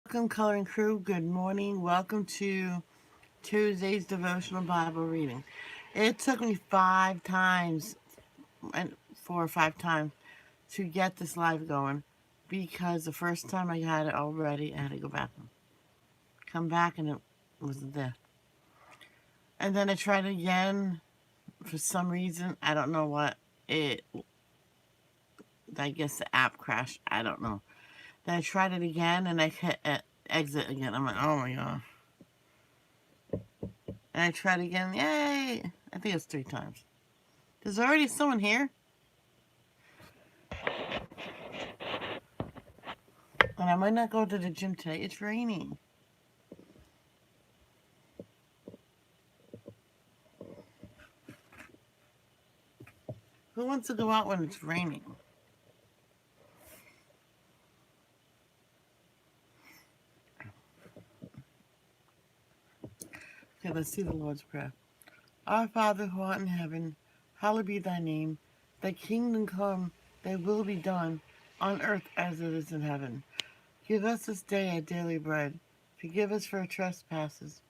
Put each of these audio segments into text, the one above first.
Welcome, Coloring Crew. Good morning. Welcome to Tuesday's devotional Bible reading. It took me 5 times, and 4 or 5 times, to get this live going because the first time I had it already, I had to go back and come back, and it wasn't there. And then I tried it again. For some reason, I don't know what it. I guess the app crashed. I don't know. Then I tried it again, and I hit exit again. I'm like, oh my god. And I tried again. Yay! I think it's 3 times. There's already someone here. And I might not go to the gym today. It's raining. Who wants to go out when it's raining? Okay, let's see the Lord's Prayer. Our Father who art in heaven, hallowed be thy name. Thy kingdom come, thy will be done, on earth as it is in heaven. Give us this day our daily bread. Forgive us for our trespasses.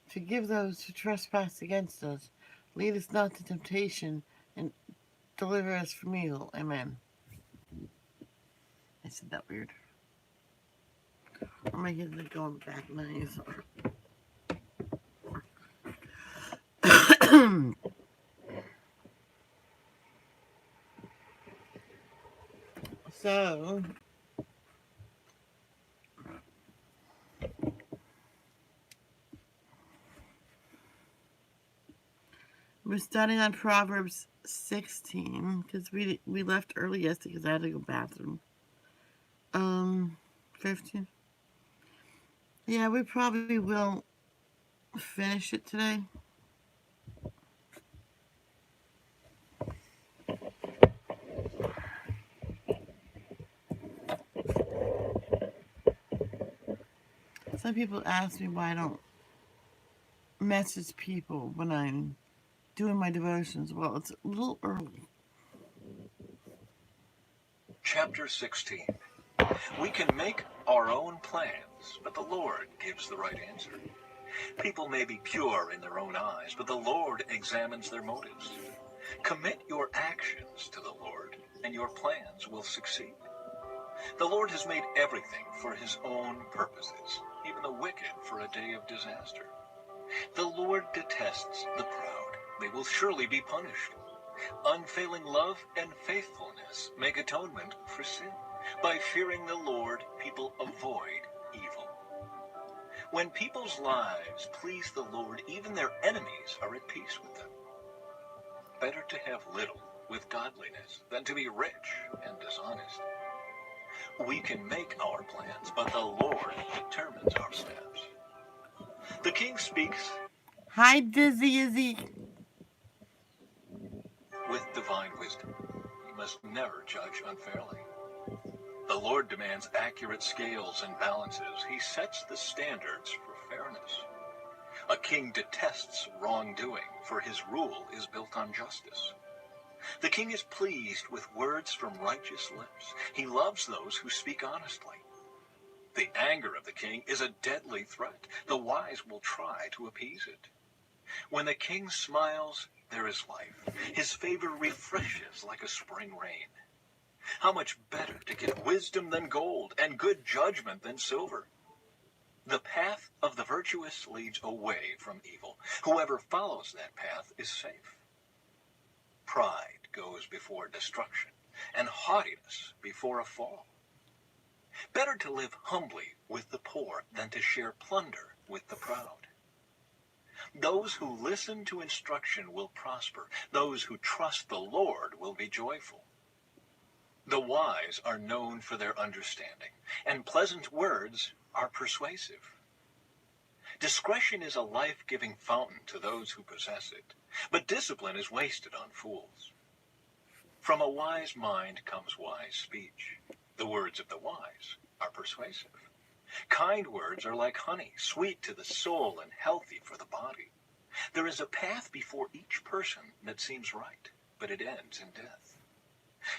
Forgive those who trespass against us. Lead us not to temptation, and deliver us from evil. Amen. I said that weird. I'm making it go back nice. So, we're starting on Proverbs 16 because we left early yesterday because I had to go bathroom. 15. Yeah, we probably will finish it today. Some people ask me why I don't message people when I'm doing my devotions. Well, it's a little early. Chapter 16. We can make our own plans, but the Lord gives the right answer. People may be pure in their own eyes, but the Lord examines their motives. Commit your actions to the Lord, and your plans will succeed. The Lord has made everything for his own purposes, even the wicked for a day of disaster. The Lord detests the proud. They will surely be punished. Unfailing love and faithfulness make atonement for sin. By fearing the Lord, people avoid evil. When people's lives please the Lord, even their enemies are at peace with them. Better to have little with godliness than to be rich and dishonest. We can make our plans, but the Lord determines our steps. The king speaks. Hi, Dizzy Izzy. With divine wisdom. You must never judge unfairly. The Lord demands accurate scales and balances. He sets the standards for fairness. A king detests wrongdoing, for his rule is built on justice. The king is pleased with words from righteous lips. He loves those who speak honestly. The anger of the king is a deadly threat. The wise will try to appease it. When the king smiles, there is life. His favor refreshes like a spring rain. How much better to get wisdom than gold, and good judgment than silver. The path of the virtuous leads away from evil. Whoever follows that path is safe. Pride goes before destruction, and haughtiness before a fall. Better to live humbly with the poor than to share plunder with the proud. Those who listen to instruction will prosper. Those who trust the Lord will be joyful. The wise are known for their understanding, and pleasant words are persuasive. Discretion is a life-giving fountain to those who possess it, but discipline is wasted on fools. From a wise mind comes wise speech. The words of the wise are persuasive. Kind words are like honey, sweet to the soul and healthy for the body. There is a path before each person that seems right, but it ends in death.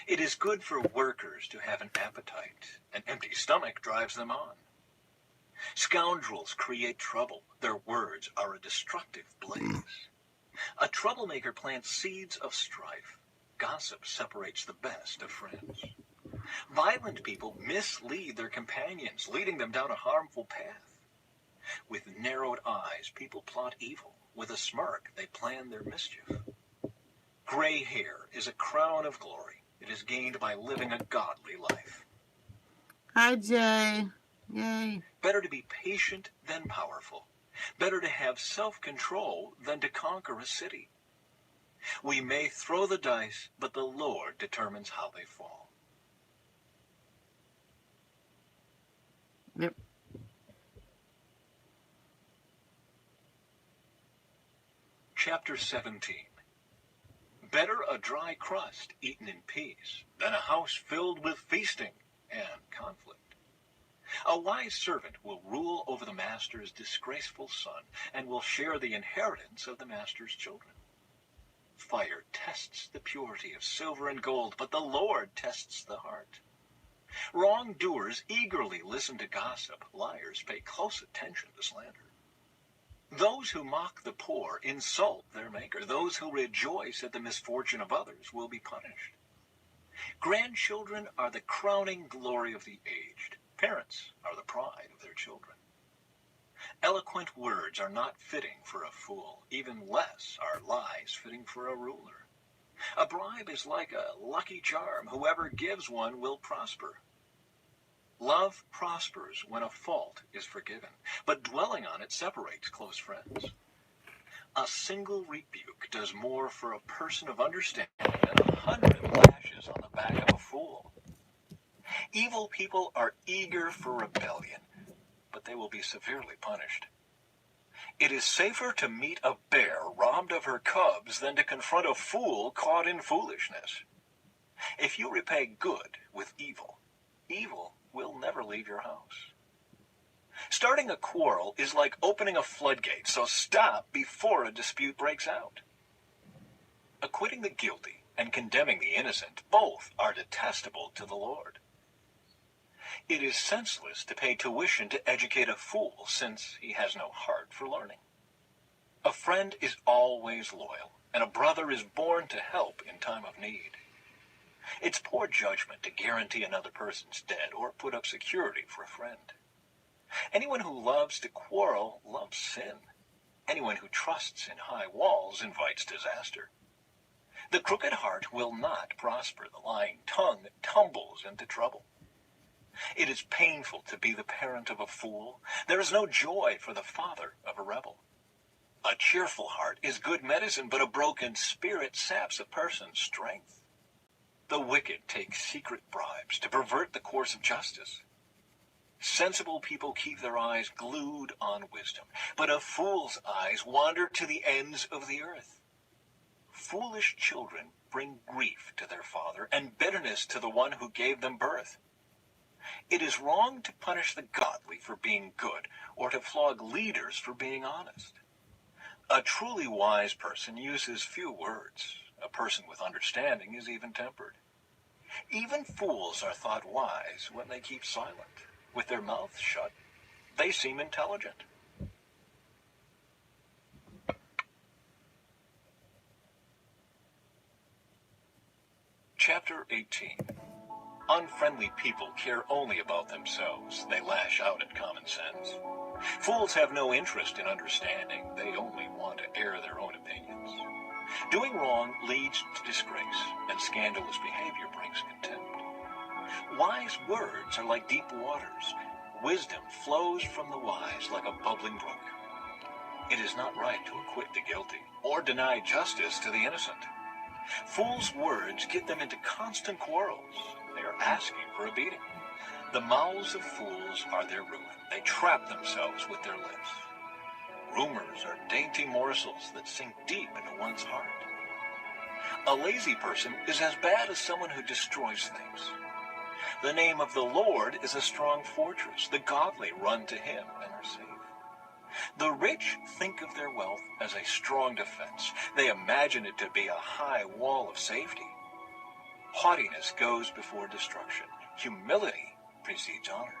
It is good for workers to have an appetite. An empty stomach drives them on. Scoundrels create trouble. Their words are a destructive blaze. A troublemaker plants seeds of strife. Gossip separates the best of friends. Violent people mislead their companions, leading them down a harmful path. With narrowed eyes, people plot evil. With a smirk, they plan their mischief. Gray hair is a crown of glory. It is gained by living a godly life. Hi, Jay. Yay. Better to be patient than powerful. Better to have self-control than to conquer a city. We may throw the dice, but the Lord determines how they fall. Yep. Chapter 17. Better a dry crust eaten in peace than a house filled with feasting and conflict. A wise servant will rule over the master's disgraceful son and will share the inheritance of the master's children. Fire tests the purity of silver and gold, but the Lord tests the heart. Wrongdoers eagerly listen to gossip. Liars pay close attention to slander. Those who mock the poor insult their maker. Those who rejoice at the misfortune of others will be punished. Grandchildren are the crowning glory of the aged. Parents are the pride of their children. Eloquent words are not fitting for a fool. Even less are lies fitting for a ruler. A bribe is like a lucky charm. Whoever gives one will prosper. Love prospers when a fault is forgiven, but dwelling on it separates close friends. A single rebuke does more for a person of understanding than 100 lashes on the back of a fool. Evil people are eager for rebellion, but they will be severely punished. It is safer to meet a bear robbed of her cubs than to confront a fool caught in foolishness. If you repay good with evil, evil will never leave your house. Starting a quarrel is like opening a floodgate, so stop before a dispute breaks out. Acquitting the guilty and condemning the innocent, both are detestable to the Lord. It is senseless to pay tuition to educate a fool, since he has no heart for learning. A friend is always loyal, and a brother is born to help in time of need. It's poor judgment to guarantee another person's dead or put up security for a friend. Anyone who loves to quarrel loves sin. Anyone who trusts in high walls invites disaster. The crooked heart will not prosper. The lying tongue tumbles into trouble. It is painful to be the parent of a fool. There is no joy for the father of a rebel. A cheerful heart is good medicine, but a broken spirit saps a person's strength. The wicked take secret bribes to pervert the course of justice. Sensible people keep their eyes glued on wisdom, but a fool's eyes wander to the ends of the earth. Foolish children bring grief to their father and bitterness to the one who gave them birth. It is wrong to punish the godly for being good or to flog leaders for being honest. A truly wise person uses few words. A person with understanding is even-tempered. Even fools are thought wise when they keep silent. With their mouths shut, they seem intelligent. Chapter 18. Unfriendly people care only about themselves. They lash out at common sense. Fools have no interest in understanding. They only want to air their own opinions. Doing wrong leads to disgrace, and scandalous behavior brings contempt. Wise words are like deep waters. Wisdom flows from the wise like a bubbling brook. It is not right to acquit the guilty or deny justice to the innocent. Fools' words get them into constant quarrels. They are asking for a beating. The mouths of fools are their ruin. They trap themselves with their lips. Rumors are dainty morsels that sink deep into one's heart. A lazy person is as bad as someone who destroys things. The name of the Lord is a strong fortress. The godly run to him and are safe. The rich think of their wealth as a strong defense. They imagine it to be a high wall of safety. Haughtiness goes before destruction. Humility precedes honor.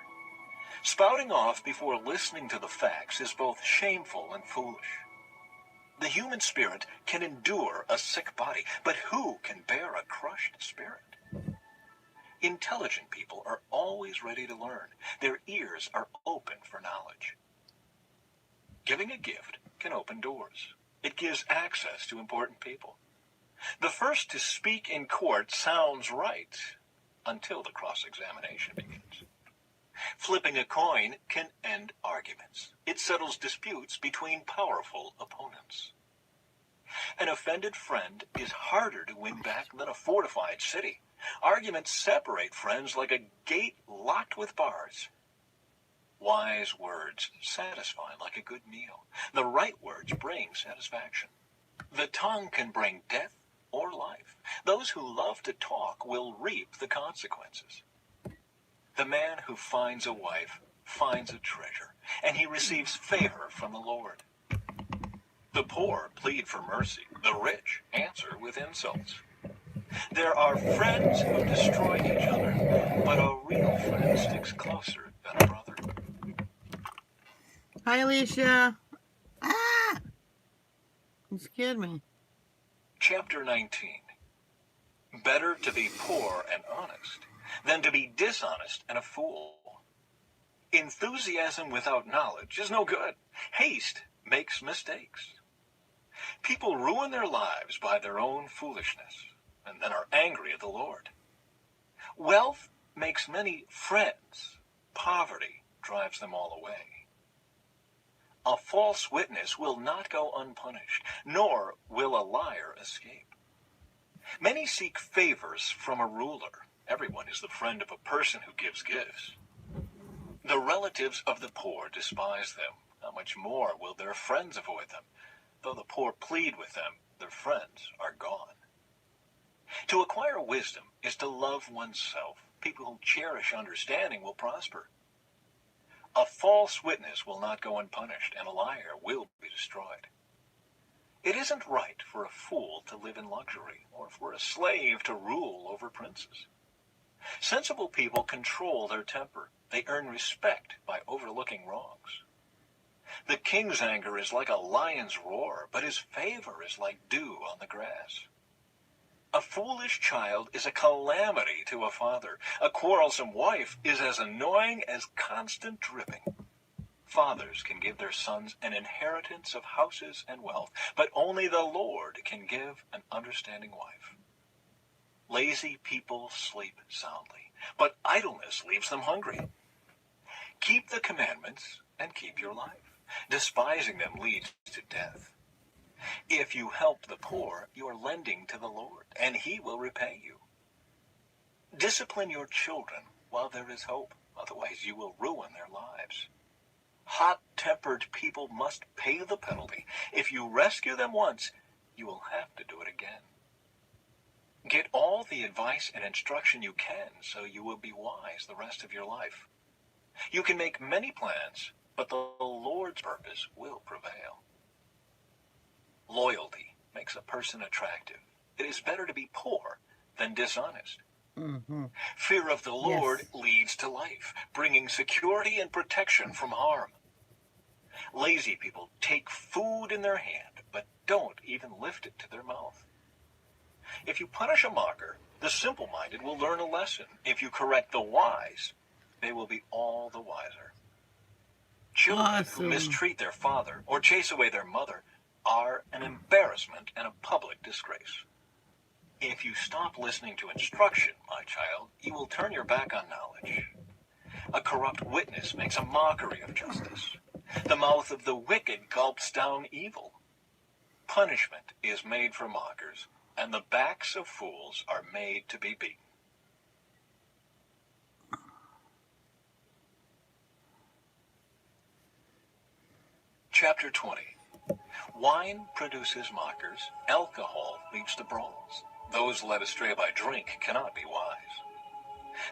Spouting off before listening to the facts is both shameful and foolish. The human spirit can endure a sick body, but who can bear a crushed spirit? Intelligent people are always ready to learn. Their ears are open for knowledge. Giving a gift can open doors. It gives access to important people. The first to speak in court sounds right until the cross-examination begins. Flipping a coin can end arguments. It settles disputes between powerful opponents. An offended friend is harder to win back than a fortified city. Arguments separate friends like a gate locked with bars. Wise words satisfy like a good meal. The right words bring satisfaction. The tongue can bring death or life. Those who love to talk will reap the consequences. The man who finds a wife finds a treasure, and he receives favor from the Lord. The poor plead for mercy. The rich answer with insults. There are friends who destroy each other, but a real friend sticks closer than a brother. Hi, Alicia. Ah! You scared me. Chapter 19. Better to be poor and honest than to be dishonest and a fool. Enthusiasm without knowledge is no good. Haste makes mistakes. People ruin their lives by their own foolishness and then are angry at the Lord. Wealth makes many friends. Poverty drives them all away. A false witness will not go unpunished, nor will a liar escape. Many seek favors from a ruler. Everyone is the friend of a person who gives gifts. The relatives of the poor despise them. How much more will their friends avoid them? Though the poor plead with them, their friends are gone. To acquire wisdom is to love oneself. People who cherish understanding will prosper. A false witness will not go unpunished, and a liar will be destroyed. It isn't right for a fool to live in luxury, or for a slave to rule over princes. Sensible people control their temper. They earn respect by overlooking wrongs. The king's anger is like a lion's roar, but his favor is like dew on the grass. A foolish child is a calamity to a father. A quarrelsome wife is as annoying as constant dripping. Fathers can give their sons an inheritance of houses and wealth, but only the Lord can give an understanding wife. Lazy people sleep soundly, but idleness leaves them hungry. Keep the commandments and keep your life. Despising them leads to death. If you help the poor, you are lending to the Lord, and he will repay you. Discipline your children while there is hope, otherwise you will ruin their lives. Hot-tempered people must pay the penalty. If you rescue them once, you will have to do it again. Get all the advice and instruction you can so you will be wise the rest of your life. You can make many plans, but the Lord's purpose will prevail. Loyalty makes a person attractive. It is better to be poor than dishonest. Mm-hmm. Fear of the Lord Yes. leads to life, bringing security and protection from harm. Lazy people take food in their hand, but don't even lift it to their mouth. If you punish a mocker, the simple-minded will learn a lesson. If you correct the wise, they will be all the wiser. Children who Awesome. mistreat their father or chase away their mother are an embarrassment and a public disgrace. If you stop listening to instruction, my child, you will turn your back on knowledge. A corrupt witness makes a mockery of justice. The mouth of the wicked gulps down evil. Punishment is made for mockers, and the backs of fools are made to be beaten. Chapter 20. Wine produces mockers, alcohol leads to brawls. Those led astray by drink cannot be wise.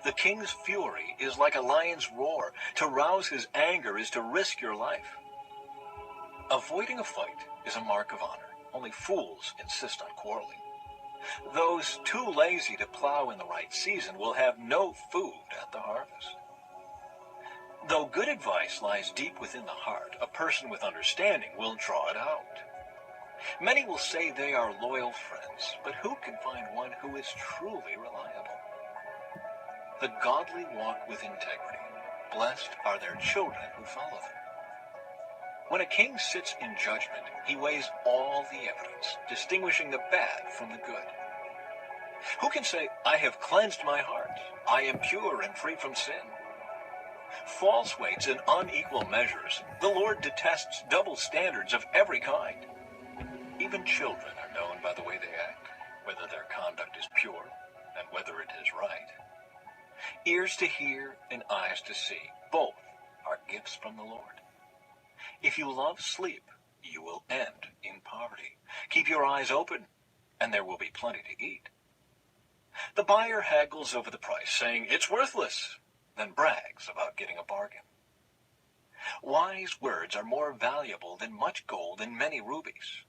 The king's fury is like a lion's roar. To rouse his anger is to risk your life. Avoiding a fight is a mark of honor. Only fools insist on quarreling. Those too lazy to plow in the right season will have no food at the harvest. Though good advice lies deep within the heart, a person with understanding will draw it out. Many will say they are loyal friends, but who can find one who is truly reliable? The godly walk with integrity. Blessed are their children who follow them. When a king sits in judgment, he weighs all the evidence, distinguishing the bad from the good. Who can say, I have cleansed my heart, I am pure and free from sin? False weights and unequal measures, the Lord detests double standards of every kind. Even children are known by the way they act, whether their conduct is pure and whether it is right. Ears to hear and eyes to see, both are gifts from the Lord. If you love sleep, you will end in poverty. Keep your eyes open, and there will be plenty to eat. The buyer haggles over the price, saying it's worthless, then brags about getting a bargain. Wise words are more valuable than much gold and many rubies.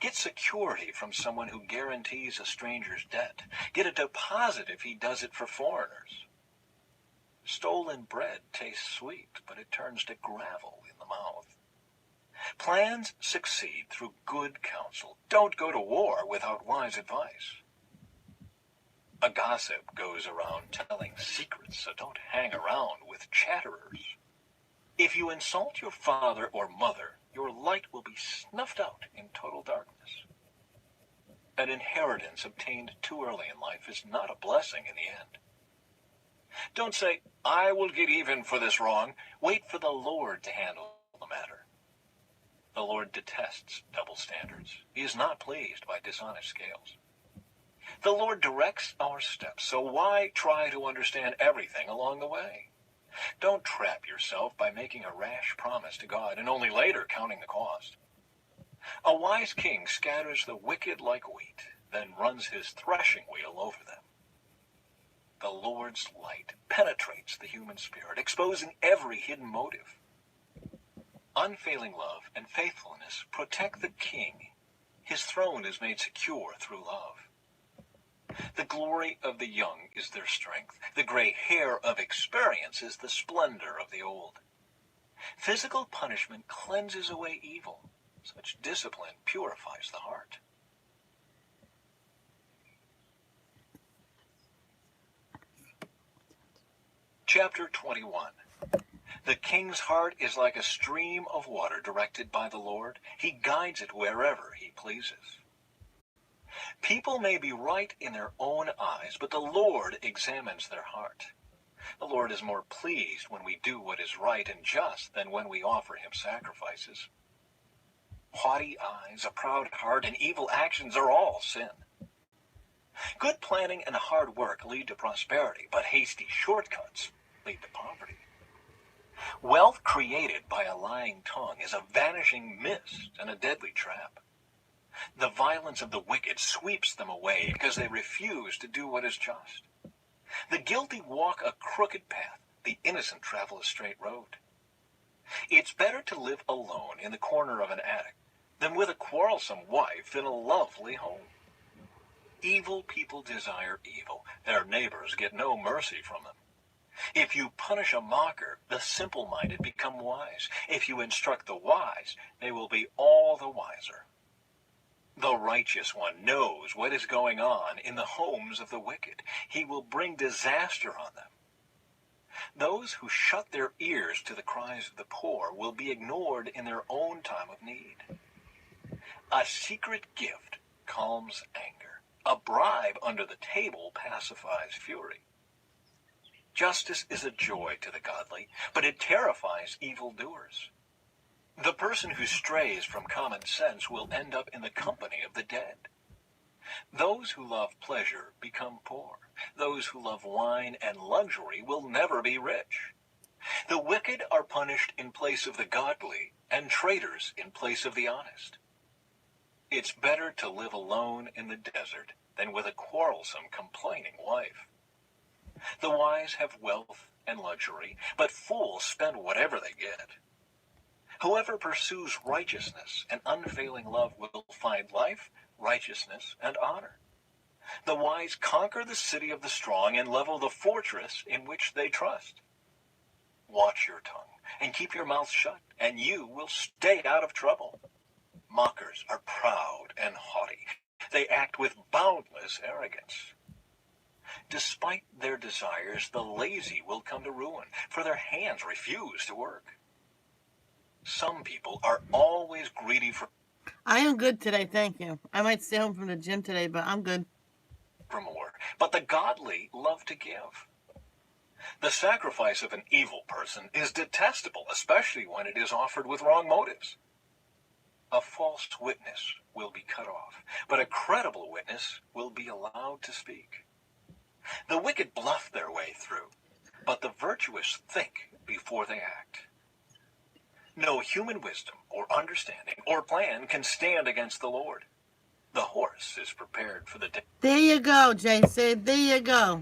Get security from someone who guarantees a stranger's debt. Get a deposit if he does it for foreigners. Stolen bread tastes sweet, but it turns to gravel in the mouth. Plans succeed through good counsel. Don't go to war without wise advice. A gossip goes around telling secrets, so don't hang around with chatterers. If you insult your father or mother, your light will be snuffed out in total darkness. An inheritance obtained too early in life is not a blessing in the end. Don't say, I will get even for this wrong. Wait for the Lord to handle the matter. The Lord detests double standards. He is not pleased by dishonest scales. The Lord directs our steps, so why try to understand everything along the way? Don't trap yourself by making a rash promise to God and only later counting the cost. A wise king scatters the wicked like wheat, then runs his threshing wheel over them. The Lord's light penetrates the human spirit, exposing every hidden motive. Unfailing love and faithfulness protect the king. His throne is made secure through love. The glory of the young is their strength. The gray hair of experience is the splendor of the old. Physical punishment cleanses away evil. Such discipline purifies the heart. Chapter 21. The king's heart is like a stream of water directed by the Lord. He guides it wherever he pleases. People may be right in their own eyes, but the Lord examines their heart. The Lord is more pleased when we do what is right and just than when we offer him sacrifices. Haughty eyes, a proud heart, and evil actions are all sin. Good planning and hard work lead to prosperity, but hasty shortcuts lead to poverty. Wealth created by a lying tongue is a vanishing mist and a deadly trap. The violence of the wicked sweeps them away because they refuse to do what is just. The guilty walk a crooked path. The innocent travel a straight road. It's better to live alone in the corner of an attic than with a quarrelsome wife in a lovely home. Evil people desire evil. Their neighbors get no mercy from them. If you punish a mocker, the simple-minded become wise. If you instruct the wise, they will be all the wiser. The righteous one knows what is going on in the homes of the wicked. He will bring disaster on them. Those who shut their ears to the cries of the poor will be ignored in their own time of need. A secret gift calms anger. A bribe under the table pacifies fury. Justice is a joy to the godly, but it terrifies evildoers. The person who strays from common sense will end up in the company of the dead. Those who love pleasure become poor. Those who love wine and luxury will never be rich. The wicked are punished in place of the godly, and traitors in place of the honest. It's better to live alone in the desert than with a quarrelsome, complaining wife. The wise have wealth and luxury, but fools spend whatever they get. Whoever pursues righteousness and unfailing love will find life, righteousness, and honor. The wise conquer the city of the strong and level the fortress in which they trust. Watch your tongue and keep your mouth shut, and you will stay out of trouble. Mockers are proud and haughty. They act with boundless arrogance. Despite their desires, the lazy will come to ruin, for their hands refuse to work. Some people are always greedy for I am good today, thank you. I might stay home from the gym today, but I'm good. more, but the godly love to give. The sacrifice of an evil person is detestable, especially when it is offered with wrong motives. A false witness will be cut off, but a credible witness will be allowed to speak. The wicked bluff their way through, but the virtuous think before they act. No human wisdom or understanding or plan can stand against the Lord. The horse is prepared for the There you go, Jay. Say, there you go.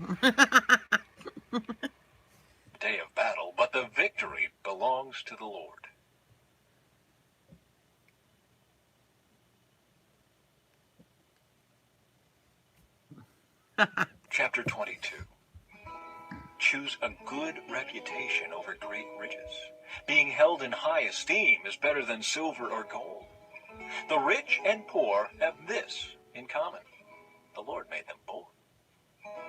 day of battle, but the victory belongs to the Lord. Chapter 22. Choose a good reputation over great riches. Being held in high esteem is better than silver or gold. The rich and poor have this in common: the Lord made them both.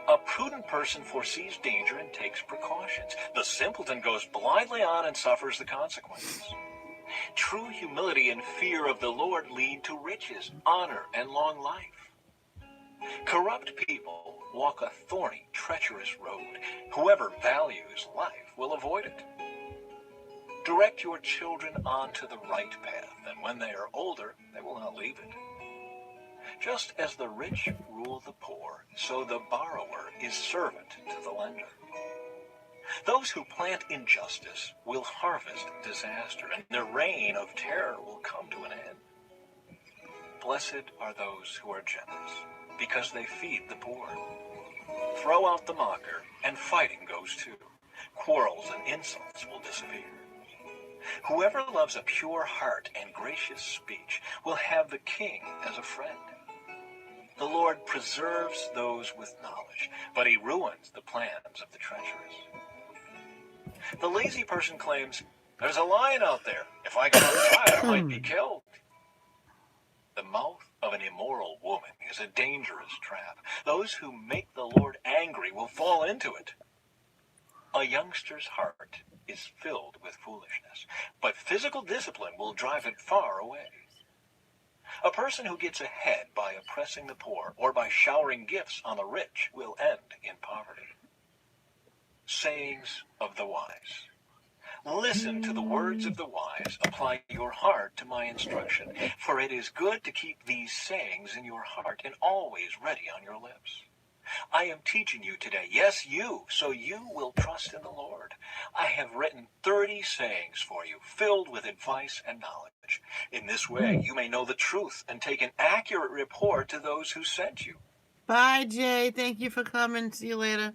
A prudent person foresees danger and takes precautions. The simpleton goes blindly on and suffers the consequences. True humility and fear of the Lord lead to riches, honor, and long life. Corrupt people walk a thorny, treacherous road. Whoever values life will avoid it. Direct your children onto the right path, and when they are older, they will not leave it. Just as the rich rule the poor, so the borrower is servant to the lender. Those who plant injustice will harvest disaster, and their reign of terror will come to an end. Blessed are those who are generous, because they feed the poor. Throw out the mocker, and fighting goes too. Quarrels and insults will disappear. Whoever loves a pure heart and gracious speech will have the king as a friend. The Lord preserves those with knowledge, but he ruins the plans of the treacherous. The lazy person claims, "There's a lion out there. If I got outside, I might be killed." The mouth of an immoral woman is a dangerous trap. Those who make the Lord angry will fall into it. A youngster's heart is filled with foolishness, but physical discipline will drive it far away. A person who gets ahead by oppressing the poor or by showering gifts on the rich will end in poverty. Sayings of the wise. Listen to the words of the wise. Apply your heart to my instruction, for it is good to keep these sayings in your heart and always ready on your lips. I am teaching you today, yes, you, so you will trust in the Lord. I have written 30 sayings for you, filled with advice and knowledge. In this way, you may know the truth and take an accurate report to those who sent you. Bye, Jay. Thank you for coming. See you later.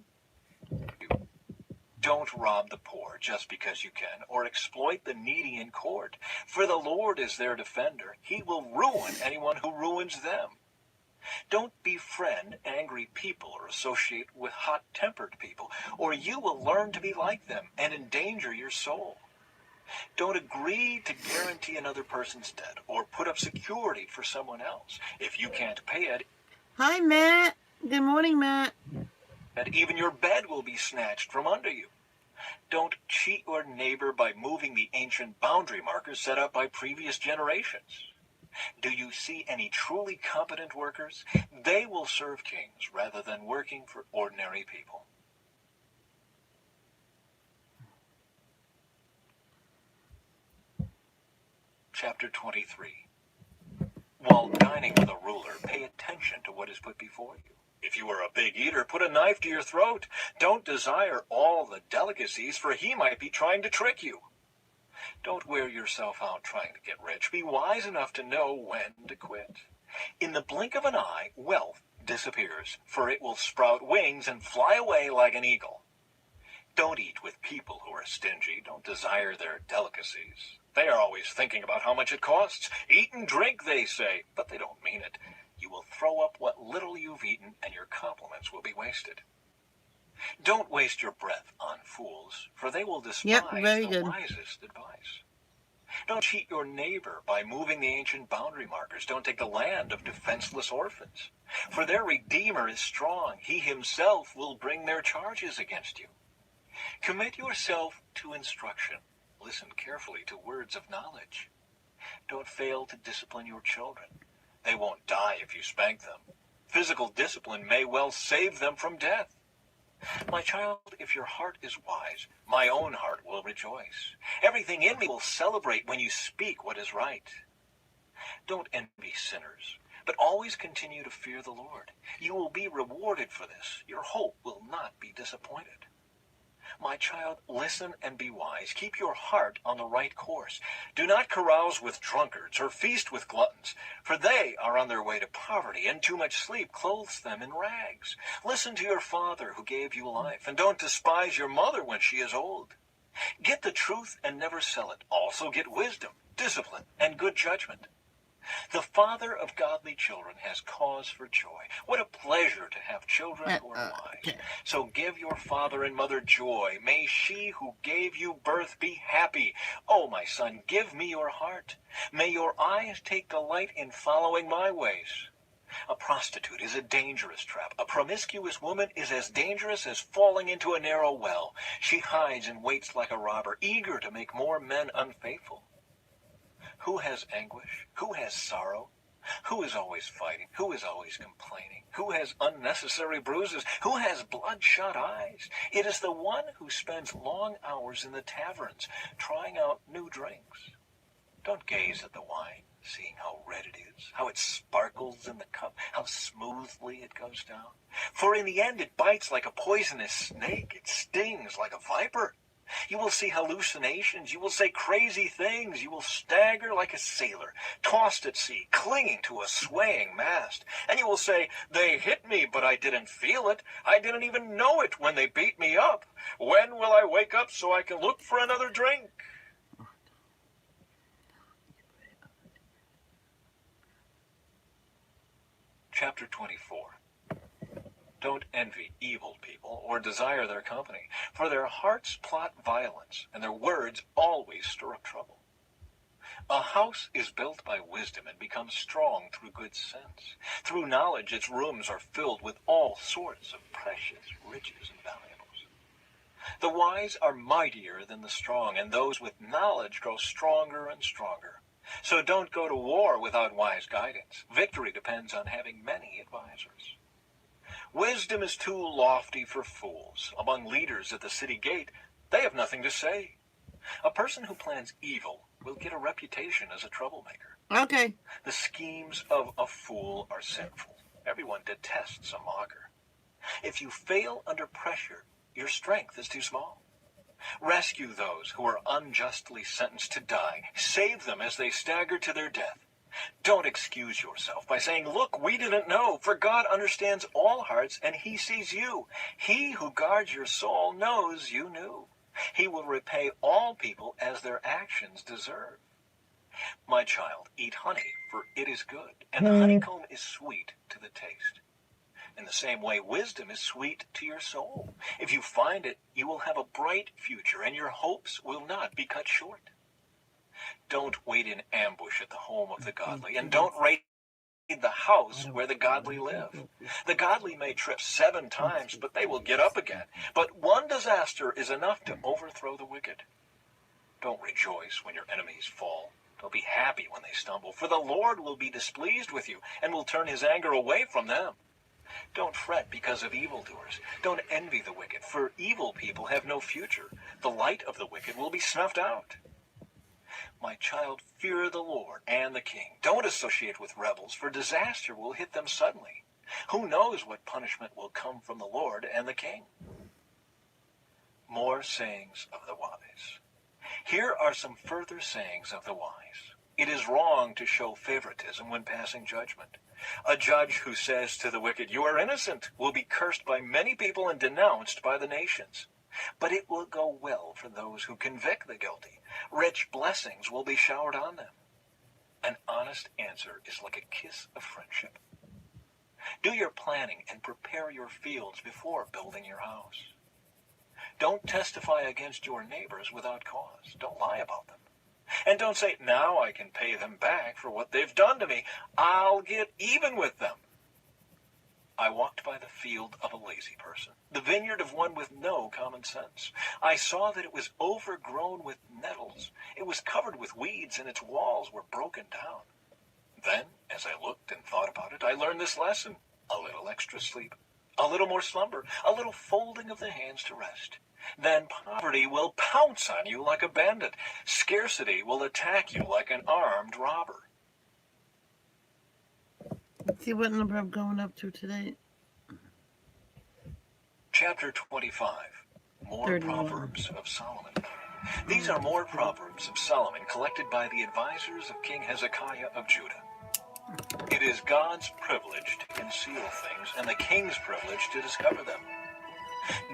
Don't rob the poor just because you can, or exploit the needy in court. For the Lord is their defender. He will ruin anyone who ruins them. Don't befriend angry people or associate with hot-tempered people, or you will learn to be like them and endanger your soul. Don't agree to guarantee another person's debt or put up security for someone else. If you can't pay it, Hi, Matt. Good morning, Matt. even your bed will be snatched from under you. Don't cheat your neighbor by moving the ancient boundary markers set up by previous generations. Do you see any truly competent workers? They will serve kings rather than working for ordinary people. Chapter 23. While dining with a ruler, pay attention to what is put before you. If you are a big eater, put a knife to your throat. Don't desire all the delicacies, for he might be trying to trick you. Don't wear yourself out trying to get rich. Be wise enough to know when to quit. In the blink of an eye, wealth disappears, for it will sprout wings and fly away like an eagle. Don't eat with people who are stingy. Don't desire their delicacies. They are always thinking about how much it costs. Eat and drink, they say, but they don't mean it. You will throw up what little you've eaten, and your compliments will be wasted. Don't waste your breath on fools, for they will Yep, despise very the good. wisest advice. Don't cheat your neighbor by moving the ancient boundary markers. Don't take the land of defenseless orphans. For their Redeemer is strong. He himself will bring their charges against you. Commit yourself to instruction. Listen carefully to words of knowledge. Don't fail to discipline your children. They won't die if you spank them. Physical discipline may well save them from death. My child, if your heart is wise, my own heart will rejoice. Everything in me will celebrate when you speak what is right. Don't envy sinners, but always continue to fear the Lord. You will be rewarded for this. Your hope will not be disappointed. My child, listen and be wise. Keep your heart on the right course. Do not carouse with drunkards or feast with gluttons, for they are on their way to poverty, and too much sleep clothes them in rags. Listen to your father who gave you life, and don't despise your mother when she is old. Get the truth and never sell it. Also get wisdom, discipline, and good judgment. The father of godly children has cause for joy. What a pleasure to have children who are wise. Okay. So give your father and mother joy. May she who gave you birth be happy. Oh, my son, give me your heart. May your eyes take delight in following my ways. A prostitute is a dangerous trap. A promiscuous woman is as dangerous as falling into a narrow well. She hides and waits like a robber, eager to make more men unfaithful. Who has anguish? Who has sorrow? Who is always fighting? Who is always complaining? Who has unnecessary bruises? Who has bloodshot eyes? It is the one who spends long hours in the taverns, trying out new drinks. Don't gaze at the wine, seeing how red it is, how it sparkles in the cup, how smoothly it goes down. For in the end it bites like a poisonous snake. It stings like a viper. You will see hallucinations. You will say crazy things. You will stagger like a sailor, tossed at sea, clinging to a swaying mast. And you will say, they hit me, but I didn't feel it. I didn't even know it when they beat me up. When will I wake up so I can look for another drink? Chapter 24. Don't envy evil people or desire their company, for their hearts plot violence, and their words always stir up trouble. A house is built by wisdom and becomes strong through good sense. Through knowledge, its rooms are filled with all sorts of precious riches and valuables. The wise are mightier than the strong, and those with knowledge grow stronger and stronger. So don't go to war without wise guidance. Victory depends on having many advisors. Wisdom is too lofty for fools. Among leaders at the city gate, they have nothing to say. A person who plans evil will get a reputation as a troublemaker. Okay. The schemes of a fool are sinful. Everyone detests a mocker. If you fail under pressure, your strength is too small. Rescue those who are unjustly sentenced to die. Save them as they stagger to their death. Don't excuse yourself by saying, look, we didn't know, for God understands all hearts and he sees you. He who guards your soul knows you knew. He will repay all people as their actions deserve. My child, eat honey, for it is good, and the honeycomb is sweet to the taste. In the same way, wisdom is sweet to your soul. If you find it, you will have a bright future, and your hopes will not be cut short. Don't wait in ambush at the home of the godly, and don't raid the house where the godly live. The godly may trip 7 times, but they will get up again. But one disaster is enough to overthrow the wicked. Don't rejoice when your enemies fall. Don't be happy when they stumble, for the Lord will be displeased with you and will turn his anger away from them. Don't fret because of evildoers. Don't envy the wicked, for evil people have no future. The light of the wicked will be snuffed out. My child, fear the Lord and the king. Don't associate with rebels, for disaster will hit them suddenly. Who knows what punishment will come from the Lord and the king? More sayings of the wise. Here are some further sayings of the wise. It is wrong to show favoritism when passing judgment. A judge who says to the wicked, you are innocent, will be cursed by many people and denounced by the nations. But it will go well for those who convict the guilty. Rich blessings will be showered on them. An honest answer is like a kiss of friendship. Do your planning and prepare your fields before building your house. Don't testify against your neighbors without cause. Don't lie about them. And don't say, now I can pay them back for what they've done to me. I'll get even with them. I walked by the field of a lazy person, the vineyard of one with no common sense. I saw that it was overgrown with nettles. It was covered with weeds, and its walls were broken down. Then, as I looked and thought about it, I learned this lesson. A little extra sleep, a little more slumber, a little folding of the hands to rest. Then poverty will pounce on you like a bandit. Scarcity will attack you like an armed robber. Let's see what number I'm going up to today. Chapter 25. More 31. Proverbs of Solomon. These are more Proverbs of Solomon collected by the advisors of King Hezekiah of Judah. It is God's privilege to conceal things and the king's privilege to discover them.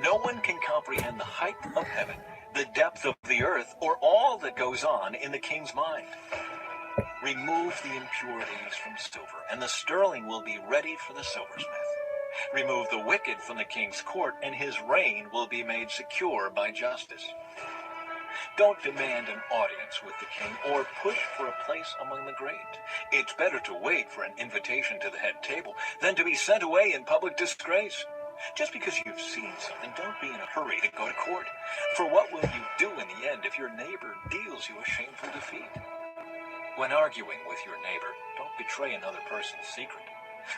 No one can comprehend the height of heaven, the depth of the earth, or all that goes on in the king's mind. Remove the impurities from silver, and the sterling will be ready for the silversmith. Remove the wicked from the king's court, and his reign will be made secure by justice. Don't demand an audience with the king or push for a place among the great. It's better to wait for an invitation to the head table than to be sent away in public disgrace. Just because you've seen something, don't be in a hurry to go to court. For what will you do in the end if your neighbor deals you a shameful defeat? When arguing with your neighbor, don't betray another person's secret.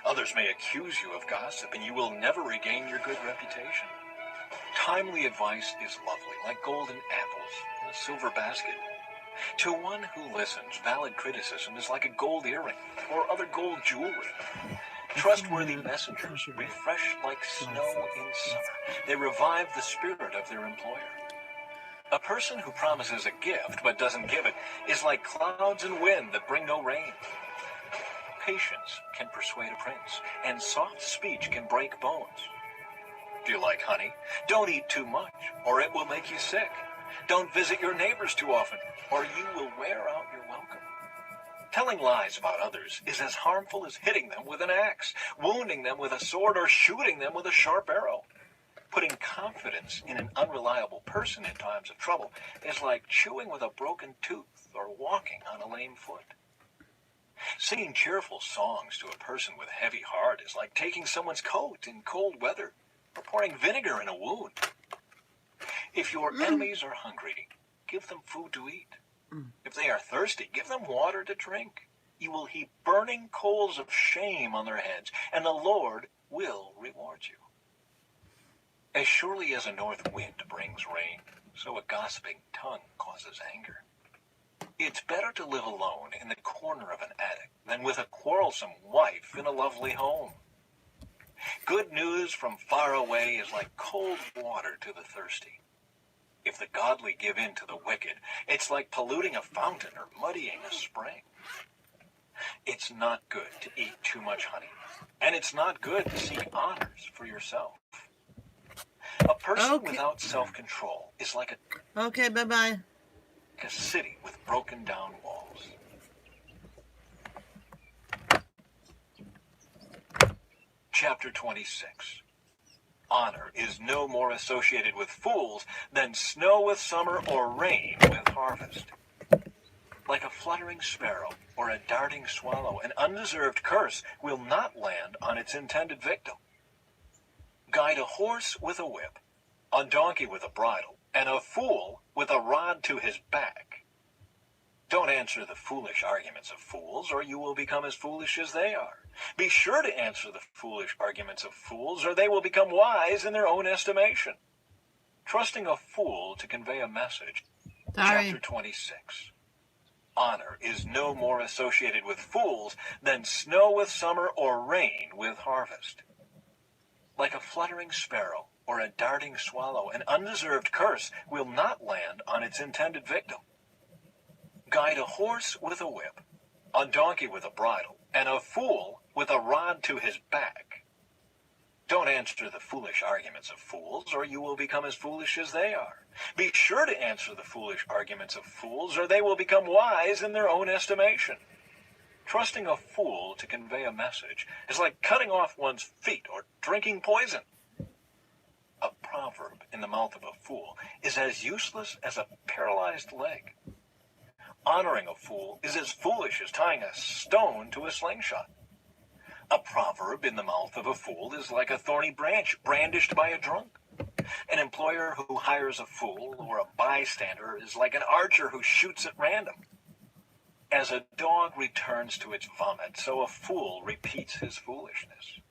Others may accuse you of gossip, and you will never regain your good reputation. Timely advice is lovely, like golden apples in a silver basket. To one who listens, valid criticism is like a gold earring or other gold jewelry. Trustworthy messengers refresh like snow in summer. They revive the spirit of their employer. A person who promises a gift but doesn't give it is like clouds and wind that bring no rain. Patience can persuade a prince, and soft speech can break bones. Do you like honey? Don't eat too much, or it will make you sick. Don't visit your neighbors too often, or you will wear out your welcome. Telling lies about others is as harmful as hitting them with an axe, wounding them with a sword, or shooting them with a sharp arrow. Putting confidence in an unreliable person in times of trouble is like chewing with a broken tooth or walking on a lame foot. Singing cheerful songs to a person with a heavy heart is like taking someone's coat in cold weather or pouring vinegar in a wound. If your enemies are hungry, give them food to eat. If they are thirsty, give them water to drink. You will heap burning coals of shame on their heads, and the Lord will reward you. As surely as a north wind brings rain, so a gossiping tongue causes anger. It's better to live alone in the corner of an attic than with a quarrelsome wife in a lovely home. Good news from far away is like cold water to the thirsty. If the godly give in to the wicked, it's like polluting a fountain or muddying a spring. It's not good to eat too much honey, and it's not good to seek honors for yourself. A person without self-control is like bye-bye. a city with broken down walls. Chapter 26. Honor is no more associated with fools than snow with summer or rain with harvest. Like a fluttering sparrow or a darting swallow, an undeserved curse will not land on its intended victim. Guide a horse with a whip, a donkey with a bridle, and a fool with a rod to his back. Don't answer the foolish arguments of fools, or you will become as foolish as they are. Be sure to answer the foolish arguments of fools, or they will become wise in their own estimation. Trusting a fool to convey a message. Chapter 26. Honor is no more associated with fools than snow with summer or rain with harvest. Like a fluttering sparrow or a darting swallow, an undeserved curse will not land on its intended victim. Guide a horse with a whip, a donkey with a bridle, and a fool with a rod to his back. Don't answer the foolish arguments of fools, or you will become as foolish as they are. Be sure to answer the foolish arguments of fools, or they will become wise in their own estimation. Trusting a fool to convey a message is like cutting off one's feet or drinking poison. A proverb in the mouth of a fool is as useless as a paralyzed leg. Honoring a fool is as foolish as tying a stone to a slingshot. A proverb in the mouth of a fool is like a thorny branch brandished by a drunk. An employer who hires a fool or a bystander is like an archer who shoots at random. As a dog returns to its vomit, so a fool repeats his foolishness.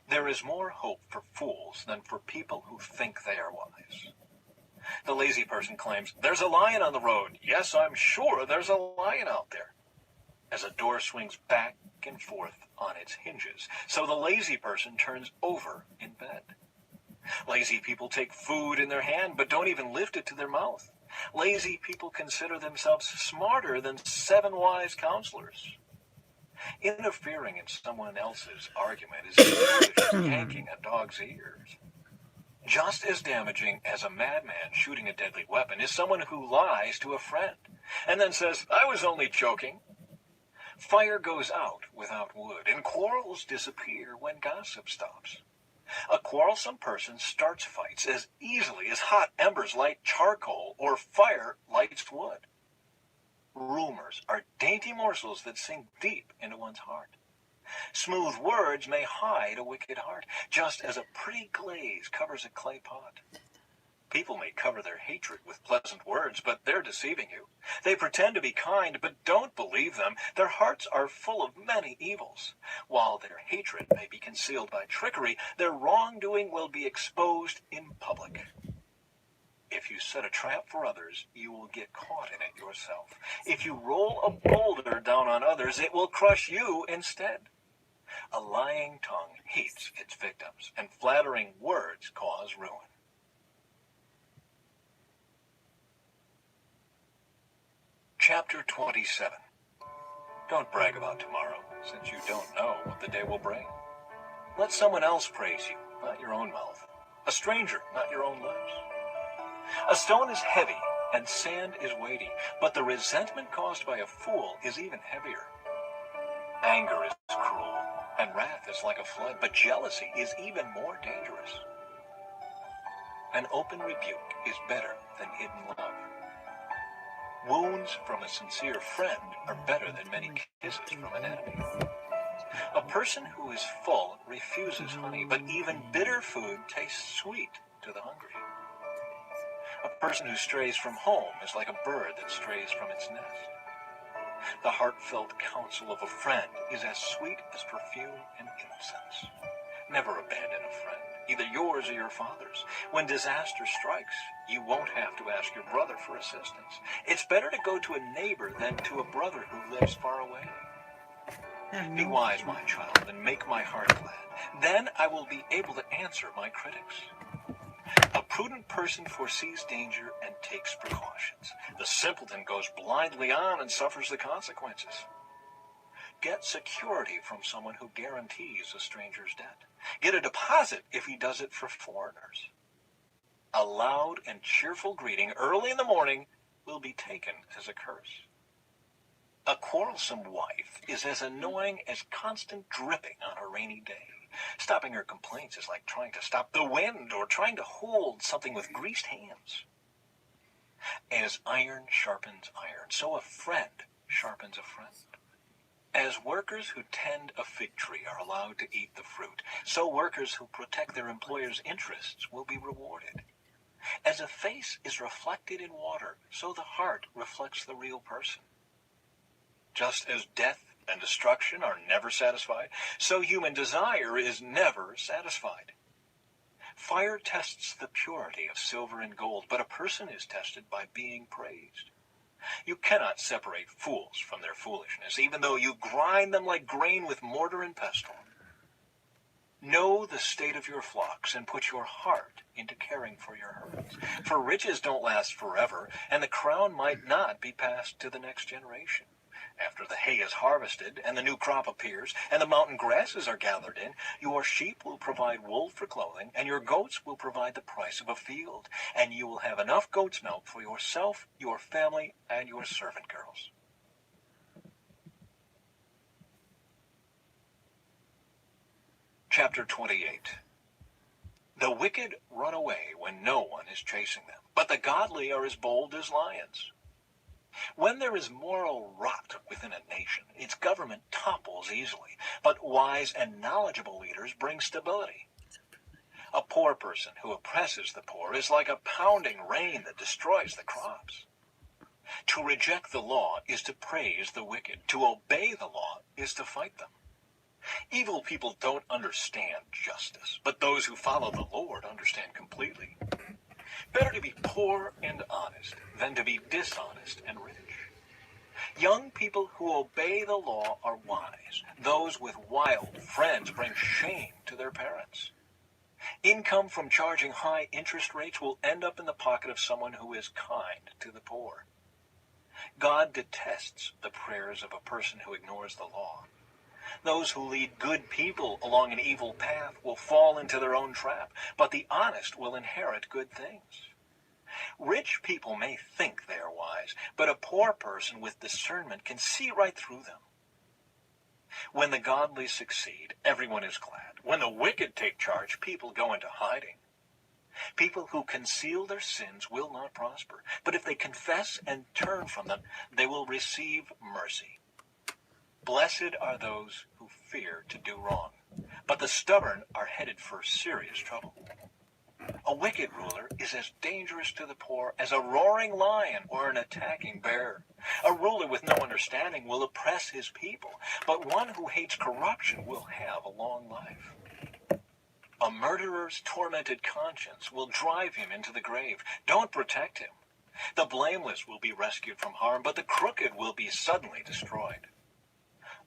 There is more hope for fools than for people who think they are wise. The lazy person claims, "There's a lion on the road. Yes, I'm sure there's a lion out there." As a door swings back and forth on its hinges, so the lazy person turns over in bed. Lazy people take food in their hand but don't even lift it to their mouth. Lazy people consider themselves smarter than 7 wise counselors. Interfering in someone else's argument is as foolish as yanking a dog's ears. Just as damaging as a madman shooting a deadly weapon is someone who lies to a friend and then says, "I was only joking." Fire goes out without wood, and quarrels disappear when gossip stops. A quarrelsome person starts fights as easily as hot embers light charcoal or fire lights wood. Rumors are dainty morsels that sink deep into one's heart. Smooth words may hide a wicked heart, just as a pretty glaze covers a clay pot. People may cover their hatred with pleasant words, but they're deceiving you. They pretend to be kind, but don't believe them. Their hearts are full of many evils. While their hatred may be concealed by trickery, their wrongdoing will be exposed in public. If you set a trap for others, you will get caught in it yourself. If you roll a boulder down on others, it will crush you instead. A lying tongue hates its victims, and flattering words cause ruin. Chapter 27. Don't brag about tomorrow, since you don't know what the day will bring. Let someone else praise you, not your own mouth. A stranger, not your own lips. A stone is heavy, and sand is weighty, but the resentment caused by a fool is even heavier. Anger is cruel, and wrath is like a flood, but jealousy is even more dangerous. An open rebuke is better than hidden love. Wounds from a sincere friend are better than many kisses from an enemy. A person who is full refuses honey, but even bitter food tastes sweet to the hungry. A person who strays from home is like a bird that strays from its nest. The heartfelt counsel of a friend is as sweet as perfume and incense. Never abandon a friend, either yours or your father's. When disaster strikes, you won't have to ask your brother for assistance. It's better to go to a neighbor than to a brother who lives far away. Be wise, my child, and make my heart glad. Then I will be able to answer my critics. A prudent person foresees danger and takes precautions. The simpleton goes blindly on and suffers the consequences. Get security from someone who guarantees a stranger's debt. Get a deposit if he does it for foreigners. A loud and cheerful greeting early in the morning will be taken as a curse. A quarrelsome wife is as annoying as constant dripping on a rainy day. Stopping her complaints is like trying to stop the wind or trying to hold something with greased hands. As iron sharpens iron, so a friend sharpens a friend. As workers who tend a fig tree are allowed to eat the fruit, so workers who protect their employer's interests will be rewarded. As a face is reflected in water, so the heart reflects the real person. Just as death and destruction are never satisfied, so human desire is never satisfied. Fire tests the purity of silver and gold, but a person is tested by being praised. You cannot separate fools from their foolishness, even though you grind them like grain with mortar and pestle. Know the state of your flocks and put your heart into caring for your herds. For riches don't last forever, and the crown might not be passed to the next generation. After the hay is harvested and the new crop appears and the mountain grasses are gathered in, your sheep will provide wool for clothing and your goats will provide the price of a field, and you will have enough goat's milk for yourself, your family, and your servant girls. Chapter 28. The wicked run away when no one is chasing them, but the godly are as bold as lions. When there is moral rot within a nation, its government topples easily, but wise and knowledgeable leaders bring stability. A poor person who oppresses the poor is like a pounding rain that destroys the crops. To reject the law is to praise the wicked. To obey the law is to fight them. Evil people don't understand justice, but those who follow the Lord understand completely. Better to be poor and honest than to be dishonest and rich. Young people who obey the law are wise. Those with wild friends bring shame to their parents. Income from charging high interest rates will end up in the pocket of someone who is kind to the poor. God detests the prayers of a person who ignores the law. Those who lead good people along an evil path will fall into their own trap, but the honest will inherit good things. Rich people may think they are wise, but a poor person with discernment can see right through them. When the godly succeed, everyone is glad. When the wicked take charge, people go into hiding. People who conceal their sins will not prosper, but if they confess and turn from them, they will receive mercy. Blessed are those who fear to do wrong, but the stubborn are headed for serious trouble. A wicked ruler is as dangerous to the poor as a roaring lion or an attacking bear. A ruler with no understanding will oppress his people, but one who hates corruption will have a long life. A murderer's tormented conscience will drive him into the grave. Don't protect him. The blameless will be rescued from harm, but the crooked will be suddenly destroyed.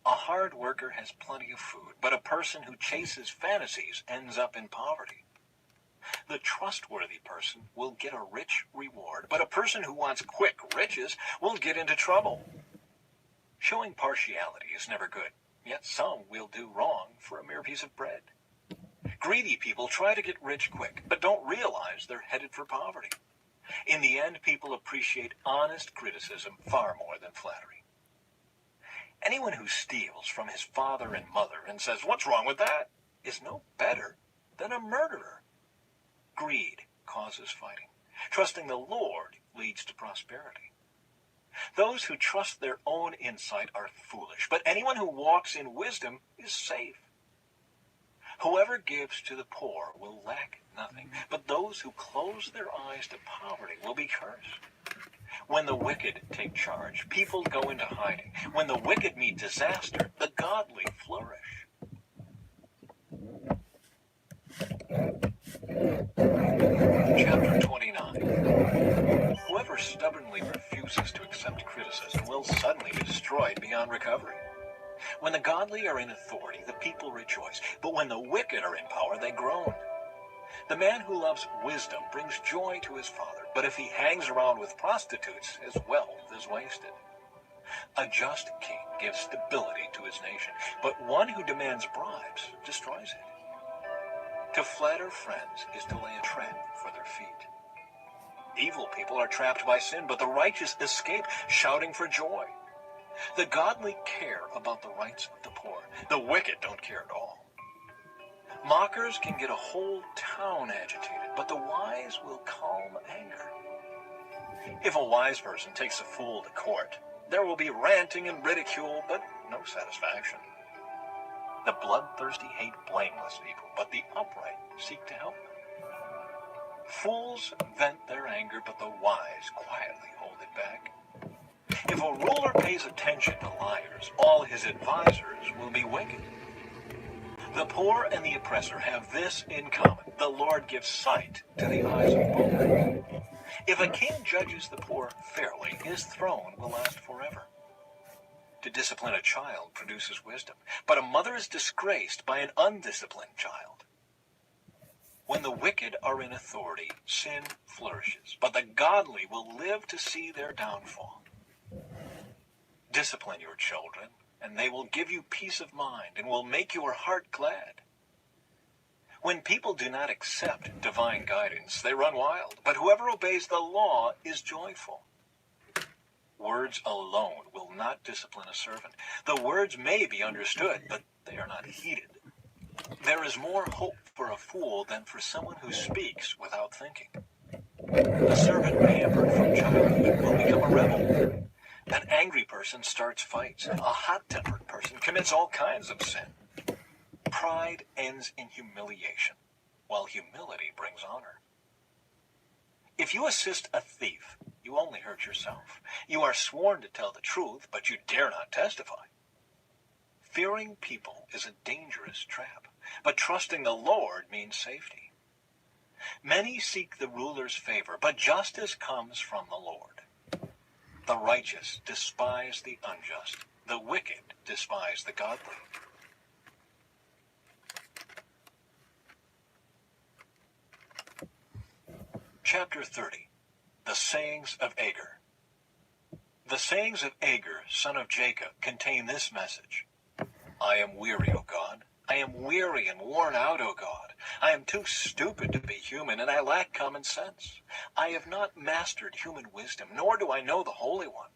A hard worker has plenty of food, but a person who chases fantasies ends up in poverty. The trustworthy person will get a rich reward, but a person who wants quick riches will get into trouble. Showing partiality is never good, yet some will do wrong for a mere piece of bread. Greedy people try to get rich quick, but don't realize they're headed for poverty. In the end, people appreciate honest criticism far more than flattery. Anyone who steals from his father and mother and says, "What's wrong with that?" is no better than a murderer. Greed causes fighting. Trusting the Lord leads to prosperity. Those who trust their own insight are foolish, but anyone who walks in wisdom is safe. Whoever gives to the poor will lack nothing, but those who close their eyes to poverty will be cursed. When the wicked take charge, people go into hiding. When the wicked meet disaster, the godly flourish. Chapter 29. Whoever stubbornly refuses to accept criticism will suddenly be destroyed beyond recovery. When the godly are in authority, the people rejoice, but when the wicked are in power, they groan. The man who loves wisdom brings joy to his father, but if he hangs around with prostitutes, his wealth is wasted. A just king gives stability to his nation, but one who demands bribes destroys it. To flatter friends is to lay a trap for their feet. Evil people are trapped by sin, but the righteous escape, shouting for joy. The godly care about the rights of the poor. The wicked don't care at all. Mockers can get a whole town agitated, but the wise will calm anger. If a wise person takes a fool to court, there will be ranting and ridicule, but no satisfaction. The bloodthirsty hate blameless people, but the upright seek to help them. Fools vent their anger, but the wise quietly hold it back. If a ruler pays attention to liars, all his advisors will be wicked. The poor and the oppressor have this in common: the Lord gives sight to the eyes of both. If a king judges the poor fairly, his throne will last forever. To discipline a child produces wisdom, but a mother is disgraced by an undisciplined child. When the wicked are in authority, sin flourishes, but the godly will live to see their downfall. Discipline your children, and they will give you peace of mind and will make your heart glad. When people do not accept divine guidance, they run wild, but whoever obeys the law is joyful. Words alone will not discipline a servant. The words may be understood, but they are not heeded. There is more hope for a fool than for someone who speaks without thinking. A servant pampered from childhood will become a rebel. An angry person starts fights. A hot-tempered person commits all kinds of sin. Pride ends in humiliation, while humility brings honor. If you assist a thief, you only hurt yourself. You are sworn to tell the truth, but you dare not testify. Fearing people is a dangerous trap, but trusting the Lord means safety. Many seek the ruler's favor, but justice comes from the Lord. The righteous despise the unjust. The wicked despise the godly. Chapter 30. The Sayings of Agur. The sayings of Agur, son of Jacob, contain this message. I am weary, O God. I am weary and worn out, O God. I am too stupid to be human, and I lack common sense. I have not mastered human wisdom, nor do I know the Holy One.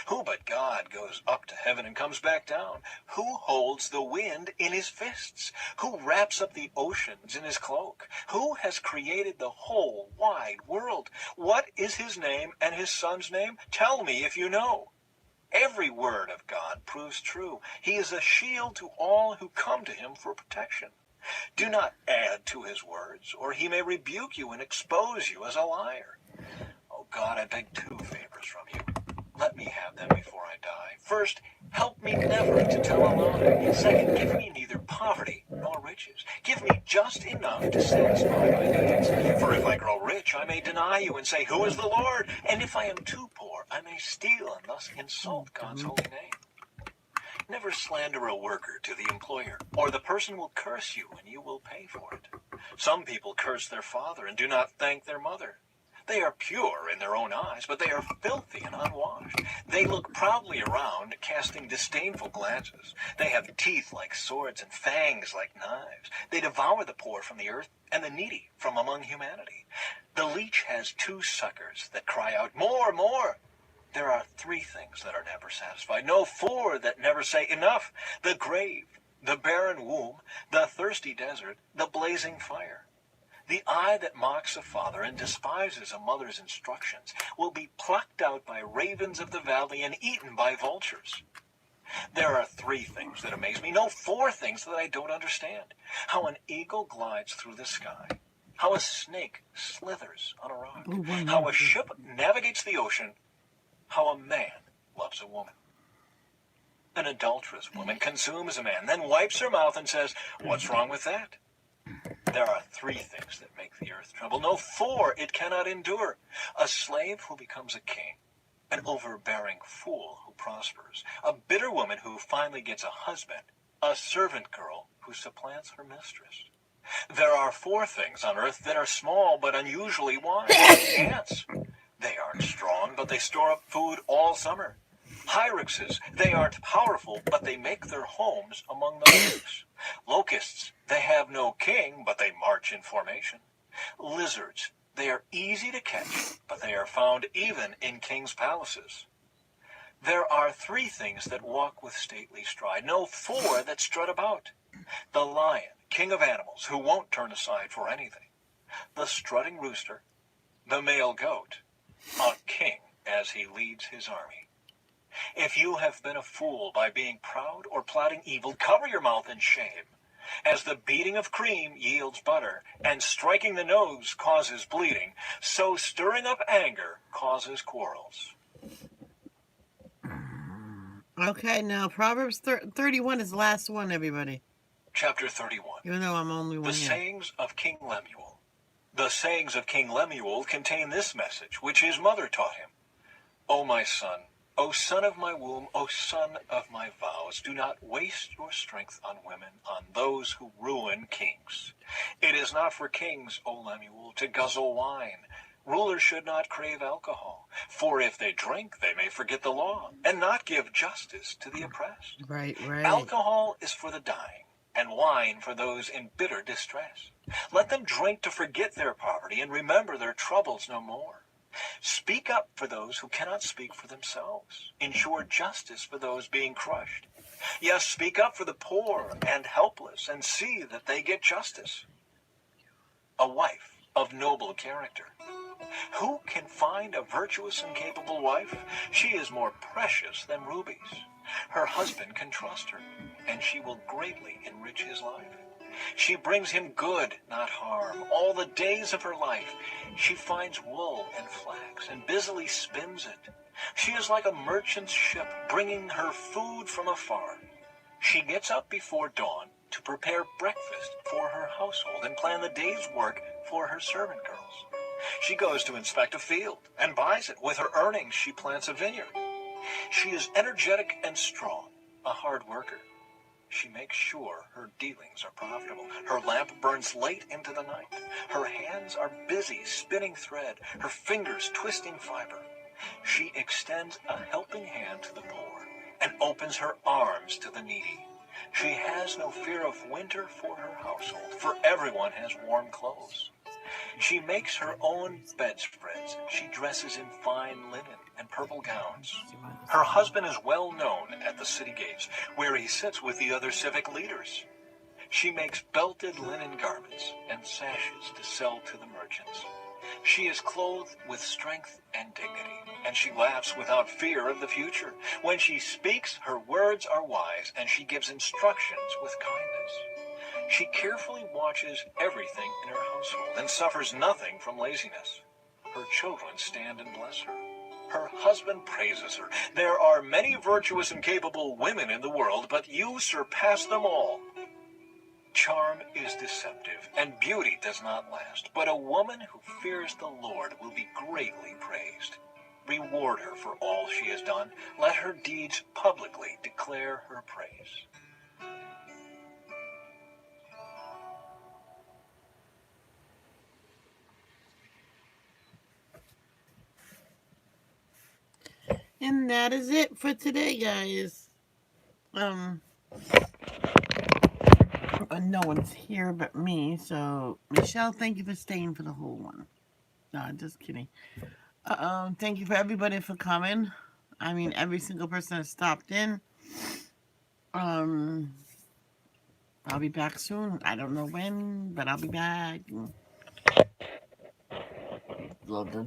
Who but God goes up to heaven and comes back down? Who holds the wind in his fists? Who wraps up the oceans in his cloak? Who has created the whole wide world? What is his name and his son's name? Tell me if you know. Every word of God proves true. He is a shield to all who come to him for protection. Do not add to his words, or he may rebuke you and expose you as a liar. Oh God, I beg 2 favors from you. Let me have them before I die. First, help me never to tell a lie. Second, give me neither poverty nor riches. Give me just enough to satisfy my needs. For if I grow rich, I may deny you and say, who is the Lord? And if I am too poor, I may steal and thus insult God's holy name. Never slander a worker to the employer, or the person will curse you and you will pay for it. Some people curse their father and do not thank their mother. They are pure in their own eyes, but they are filthy and unwashed. They look proudly around, casting disdainful glances. They have teeth like swords and fangs like knives. They devour the poor from the earth and the needy from among humanity. The leech has 2 suckers that cry out, more, more. There are 3 things that are never satisfied. No, 4 that never say enough. The grave, the barren womb, the thirsty desert, the blazing fire. The eye that mocks a father and despises a mother's instructions will be plucked out by ravens of the valley and eaten by vultures. There are 3 things that amaze me, no 4 things that I don't understand. How an eagle glides through the sky. How a snake slithers on a rock. How a ship navigates the ocean. How a man loves a woman. An adulterous woman consumes a man, then wipes her mouth and says, what's wrong with that? There are 3 things that make the earth tremble. No 4 it cannot endure. A slave who becomes a king. An overbearing fool who prospers. A bitter woman who finally gets a husband. A servant girl who supplants her mistress. There are 4 things on earth that are small but unusually wise. Ants. They aren't strong, but they store up food all summer. Hyraxes, they aren't powerful, but they make their homes among the lakes. Locusts, they have no king, but they march in formation. Lizards, they are easy to catch, but they are found even in kings' palaces. There are 3 things that walk with stately stride, no 4 that strut about. The lion, king of animals, who won't turn aside for anything. The strutting rooster, the male goat, a king as he leads his army. If you have been a fool by being proud or plotting evil, cover your mouth in shame. As the beating of cream yields butter, and striking the nose causes bleeding, so stirring up anger causes quarrels. Okay, now Proverbs 31 is the last one, everybody. Chapter 31. Even though I'm only one The here. Sayings of King Lemuel. The sayings of King Lemuel contain this message, which his mother taught him. O my son, O son of my womb, O son of my vows, do not waste your strength on women, on those who ruin kings. It is not for kings, O Lemuel, to guzzle wine. Rulers should not crave alcohol, for if they drink, they may forget the law, and not give justice to the oppressed. Right. Alcohol is for the dying, and wine for those in bitter distress. Let them drink to forget their poverty and remember their troubles no more. Speak up for those who cannot speak for themselves. Ensure justice for those being crushed. Yes, speak up for the poor and helpless and see that they get justice. A wife of noble character. Who can find a virtuous and capable wife? She is more precious than rubies. Her husband can trust her, and she will greatly enrich his life. She brings him good, not harm, all the days of her life. She finds wool and flax and busily spins it. She is like a merchant's ship, bringing her food from afar. She gets up before dawn to prepare breakfast for her household and plan the day's work for her servant girls. She goes to inspect a field and buys it. With her earnings, she plants a vineyard. She is energetic and strong, a hard worker. She makes sure her dealings are profitable. Her lamp burns late into the night. Her hands are busy spinning thread, her fingers twisting fiber. She extends a helping hand to the poor and opens her arms to the needy. She has no fear of winter for her household, for everyone has warm clothes. She makes her own bedspreads. She dresses in fine linen and purple gowns. Her husband is well known at the city gates, where he sits with the other civic leaders. She makes belted linen garments and sashes to sell to the merchants. She is clothed with strength and dignity, and she laughs without fear of the future. When she speaks, her words are wise, and she gives instructions with kindness. She carefully watches everything in her household and suffers nothing from laziness. Her children stand and bless her. Her husband praises her. There are many virtuous and capable women in the world, but you surpass them all. Charm is deceptive, and beauty does not last, but a woman who fears the Lord will be greatly praised. Reward her for all she has done. Let her deeds publicly declare her praise. And that is it for today, guys. Um, no one's here but me, so Michelle, thank you for staying for the whole one. No, just kidding. Thank you for everybody for coming. I mean, every single person that stopped in. Um, I'll be back soon. I don't know when, but I'll be back. Love the